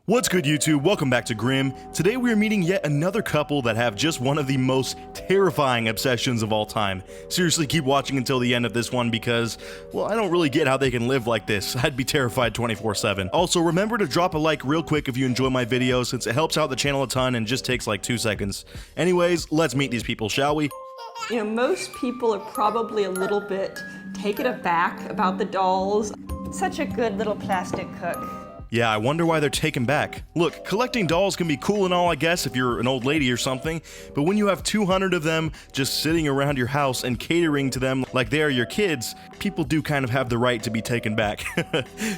What's good, YouTube? Welcome back to Grimm. Today we are meeting yet another couple that have just one of the most terrifying obsessions of all time. Seriously, keep watching until the end of this one because, well, I don't really get how they can live like this. I'd be terrified 24/7. Also, remember to drop a like real quick if you enjoy my videos since it helps out the channel a ton and just takes like 2 seconds. Anyways, let's meet these people, shall we? You know, most people are probably a little bit taken aback about the dolls. Such a good little plastic cook. Yeah, I wonder why they're taken back. Look, collecting dolls can be cool and all, I guess, if you're an old lady or something, but when you have 200 of them just sitting around your house and catering to them like they are your kids, people do kind of have the right to be taken back.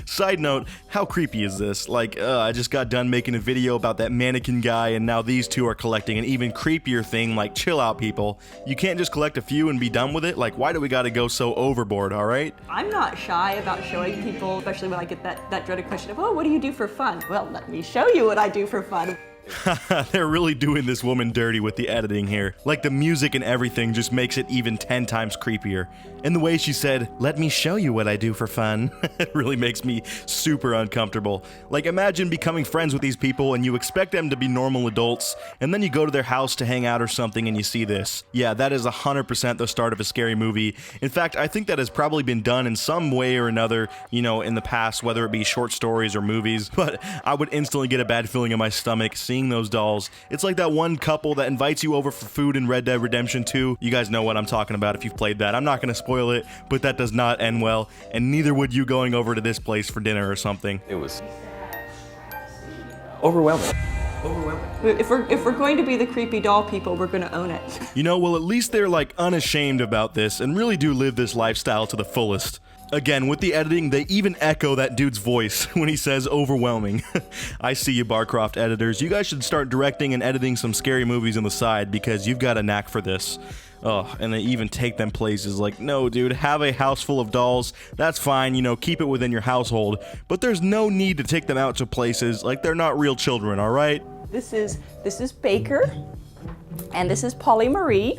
Side note, how creepy is this? Like, I just got done making a video about that mannequin guy, and now these two are collecting an even creepier thing. Like, chill out, people. You can't just collect a few and be done with it. Like, why do we gotta go so overboard, alright? I'm not shy about showing people, especially when I get that dreaded question of, oh, what do you do for fun? Well, let me show you what I do for fun. They're really doing this woman dirty with the editing here. Like, the music and everything just makes it even 10 times creepier. And the way she said, let me show you what I do for fun, it really makes me super uncomfortable. Like, imagine becoming friends with these people and you expect them to be normal adults, and then you go to their house to hang out or something and you see this. Yeah, that is 100% the start of a scary movie. In fact, I think that has probably been done in some way or another, you know, in the past, whether it be short stories or movies, but I would instantly get a bad feeling in my stomach seeing those dolls. It's like that one couple that invites you over for food in Red Dead Redemption 2. You guys know what I'm talking about if you've played that. I'm not going to spoil it, but that does not end well, and neither would you going over to this place for dinner or something. It was overwhelming. If we're going to be the creepy doll people, we're going to own it. You know, well, at least they're like unashamed about this and really do live this lifestyle to the fullest. Again, with the editing, they even echo that dude's voice when he says overwhelming. I see you, Barcroft editors. You guys should start directing and editing some scary movies on the side because you've got a knack for this. Oh, and they even take them places like, no, dude, have a house full of dolls. That's fine, you know, keep it within your household. But there's no need to take them out to places like they're not real children, all right? This is Baker, and this is Polly Marie.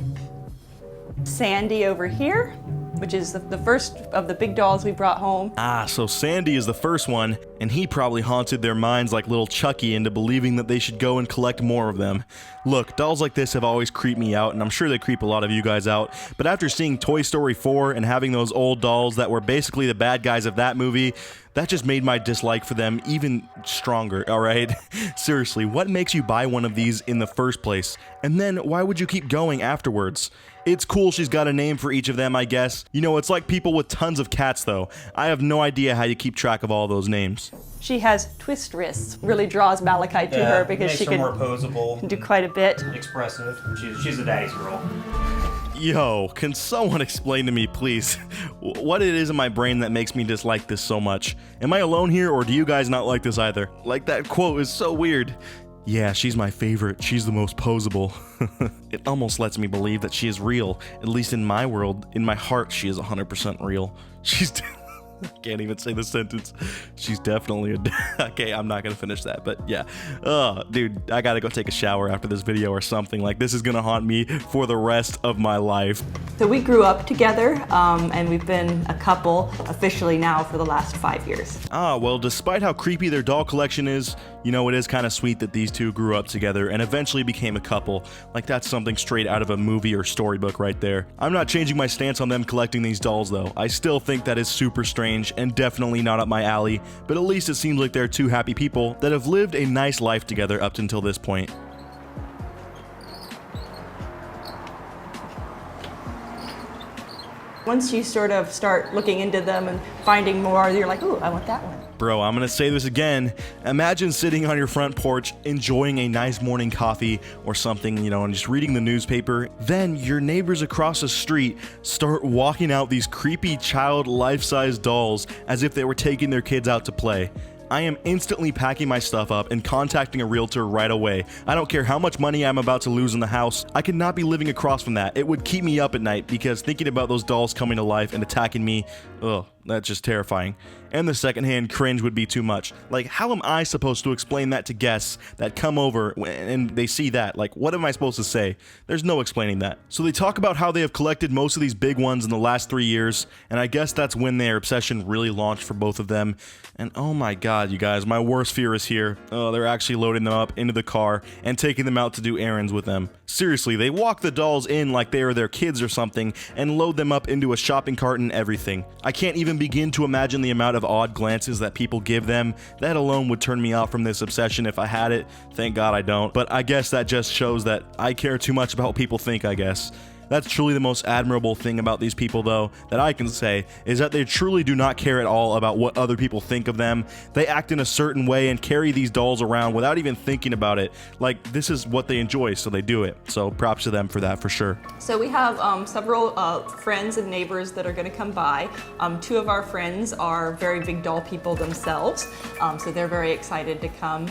Sandy over here, which is the first of the big dolls we brought home. Ah, so Sandy is the first one, and he probably haunted their minds like little Chucky into believing that they should go and collect more of them. Look, dolls like this have always creeped me out, and I'm sure they creep a lot of you guys out, but after seeing Toy Story 4 and having those old dolls that were basically the bad guys of that movie, that just made my dislike for them even stronger, alright? Seriously, what makes you buy one of these in the first place? And then, why would you keep going afterwards? It's cool she's got a name for each of them, I guess. You know, it's like people with tons of cats, though. I have no idea how you keep track of all those names. She has twist wrists. Really draws Malachi to her because she can more posable, do quite a bit. expressive. She's a daddy's girl. Yo, can someone explain to me, please, what it is in my brain that makes me dislike this so much? Am I alone here, or do you guys not like this either? Like, that quote is so weird. Yeah, she's my favorite. She's the most posable. It almost lets me believe that she is real. At least in my world, in my heart, she is 100% real. She's... I can't even say the sentence. She's definitely a... Okay, I'm not gonna finish that, but yeah. Dude, I gotta go take a shower after this video or something. Like, this is gonna haunt me for the rest of my life. So we grew up together, and we've been a couple officially now for the last 5 years. Ah, well, despite how creepy their doll collection is, you know, it is kind of sweet that these two grew up together and eventually became a couple. Like, that's something straight out of a movie or storybook right there. I'm not changing my stance on them collecting these dolls, though. I still think that is super strange and definitely not up my alley, but at least it seems like they're two happy people that have lived a nice life together up until this point. Once you sort of start looking into them and finding more, you're like, ooh, I want that one. Bro, I'm gonna say this again. Imagine sitting on your front porch, enjoying a nice morning coffee or something, you know, and just reading the newspaper. Then your neighbors across the street start walking out these creepy child life-size dolls as if they were taking their kids out to play. I am instantly packing my stuff up and contacting a realtor right away. I don't care how much money I'm about to lose in the house. I could not be living across from that. It would keep me up at night because thinking about those dolls coming to life and attacking me, ugh, That's just terrifying. And the secondhand cringe would be too much. Like, how am I supposed to explain that to guests that come over and they see that? Like, what am I supposed to say? There's no explaining that. So they talk about how they have collected most of these big ones in the last 3 years, and I guess that's when their obsession really launched for both of them. And oh my god, you guys, my worst fear is here. Oh, they're actually loading them up into the car and taking them out to do errands with them. Seriously, they walk the dolls in like they are their kids or something and load them up into a shopping cart and everything. I can't even begin to imagine the amount of odd glances that people give them. That alone would turn me off from this obsession if I had it. Thank God I don't. But I guess that just shows that I care too much about what people think, I guess. That's truly the most admirable thing about these people, though, that I can say, is that they truly do not care at all about what other people think of them. They act in a certain way and carry these dolls around without even thinking about it. Like, this is what they enjoy, so they do it. So props to them for that, for sure. So we have several friends and neighbors that are going to come by. 2 of our friends are very big doll people themselves, so they're very excited to come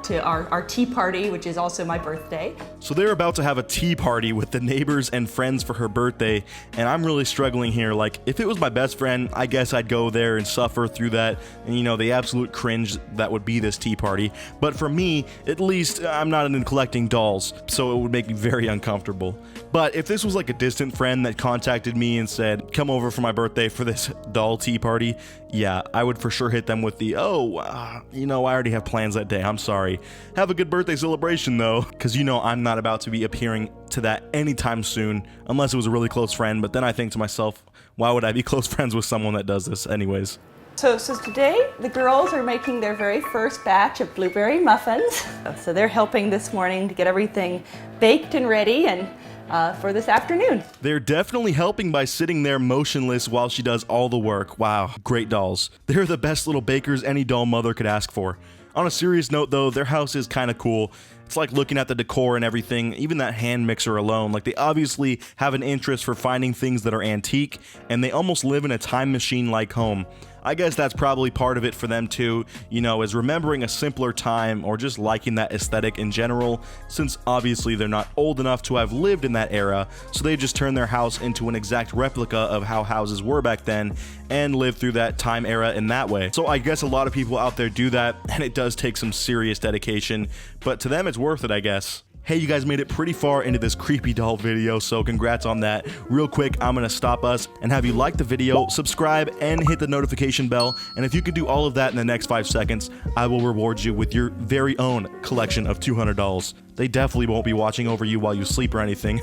to our tea party, which is also my birthday. So they're about to have a tea party with the neighbors and friends for her birthday, and I'm really struggling here. Like, if it was my best friend, I guess I'd go there and suffer through that, and you know, the absolute cringe that would be this tea party. But for me, at least, I'm not into collecting dolls, so it would make me very uncomfortable. But if this was like a distant friend that contacted me and said, come over for my birthday for this doll tea party, yeah, I would for sure hit them with the, you know, I already have plans that day, I'm sorry. Have a good birthday celebration though, because you know I'm not about to be appearing to that anytime soon, unless it was a really close friend. But then I think to myself, why would I be close friends with someone that does this anyways? So today, the girls are making their very first batch of blueberry muffins. So they're helping this morning to get everything baked and ready and for this afternoon. They're definitely helping by sitting there motionless while she does all the work. Wow, great dolls. They're the best little bakers any doll mother could ask for. On a serious note though, their house is kind of cool. It's like looking at the decor and everything, even that hand mixer alone. Like, they obviously have an interest for finding things that are antique, and they almost live in a time machine-like home. I guess that's probably part of it for them too, you know, is remembering a simpler time or just liking that aesthetic in general, since obviously they're not old enough to have lived in that era, so they just turn their house into an exact replica of how houses were back then and live through that time era in that way. So I guess a lot of people out there do that, and it does take some serious dedication, but to them it's worth it, I guess. Hey, you guys made it pretty far into this creepy doll video, so congrats on that. Real quick, I'm gonna stop us and have you like the video, subscribe, and hit the notification bell. And if you can do all of that in the next 5 seconds, I will reward you with your very own collection of 200 dolls. They definitely won't be watching over you while you sleep or anything.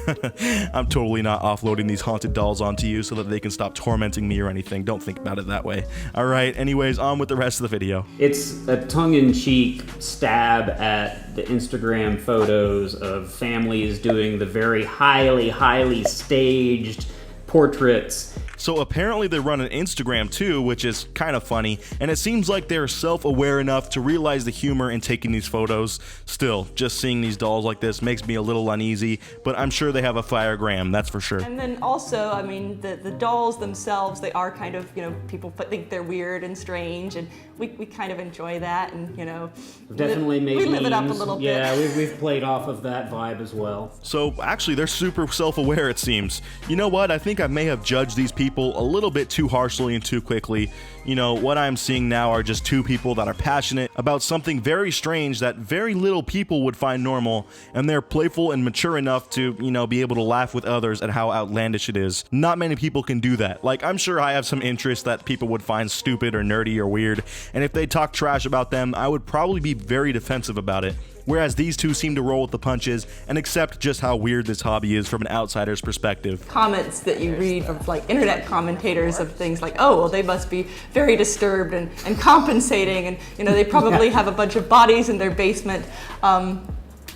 I'm totally not offloading these haunted dolls onto you so that they can stop tormenting me or anything. Don't think about it that way. Alright, anyways, on with the rest of the video. It's a tongue-in-cheek stab at the Instagram photos of families doing the very highly staged portraits. So apparently they run an Instagram too, which is kind of funny, and it seems like they're self-aware enough to realize the humor in taking these photos. Still, just seeing these dolls like this makes me a little uneasy, but I'm sure they have a firegram, that's for sure. And then also, I mean, the dolls themselves, they are kind of, you know, people think they're weird and strange, and we kind of enjoy that, and, you know, Definitely made we live it up a memes. little bit. Yeah, we've played off of that vibe as well. So actually they're super self-aware, it seems. You know what, I think I may have judged these people a little bit too harshly and too quickly. You know, what I'm seeing now are just 2 people that are passionate about something very strange that very little people would find normal, and they're playful and mature enough to, you know, be able to laugh with others at how outlandish it is. Not many people can do that. Like, I'm sure I have some interests that people would find stupid or nerdy or weird, and if they talk trash about them, I would probably be very defensive about it. Whereas these 2 seem to roll with the punches and accept just how weird this hobby is from an outsider's perspective. Comments that you read of like internet commentators of things like, oh, well, they must be very disturbed and compensating, and, you know, they probably have a bunch of bodies in their basement.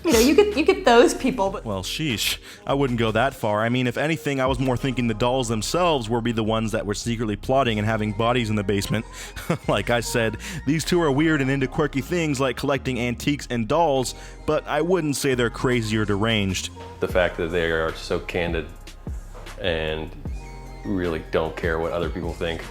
You know, you get those people, but... Well, sheesh. I wouldn't go that far. I mean, if anything, I was more thinking the dolls themselves would be the ones that were secretly plotting and having bodies in the basement. Like I said, these 2 are weird and into quirky things like collecting antiques and dolls, but I wouldn't say they're crazy or deranged. The fact that they are so candid and really don't care what other people think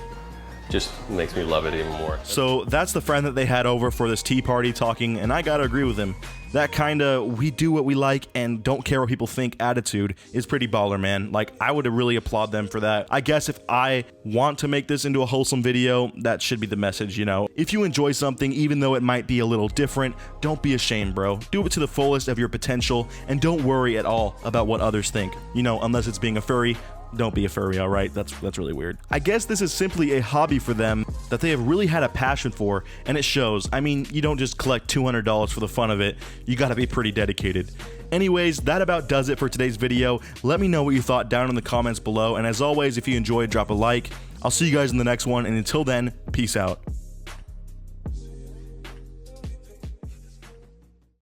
just makes me love it even more. So that's the friend that they had over for this tea party talking, and I gotta agree with him. That kinda we do what we like and don't care what people think attitude is pretty baller, man. Like, I would really applaud them for that. I guess if I want to make this into a wholesome video, that should be the message, you know? If you enjoy something, even though it might be a little different, don't be ashamed, bro. Do it to the fullest of your potential, and don't worry at all about what others think. You know, unless it's being a furry. Don't be a furry, alright? That's really weird. I guess this is simply a hobby for them that they have really had a passion for, and it shows. I mean, you don't just collect $200 for the fun of it. You gotta be pretty dedicated. Anyways, that about does it for today's video. Let me know what you thought down in the comments below, and as always, if you enjoyed, drop a like. I'll see you guys in the next one, and until then, peace out.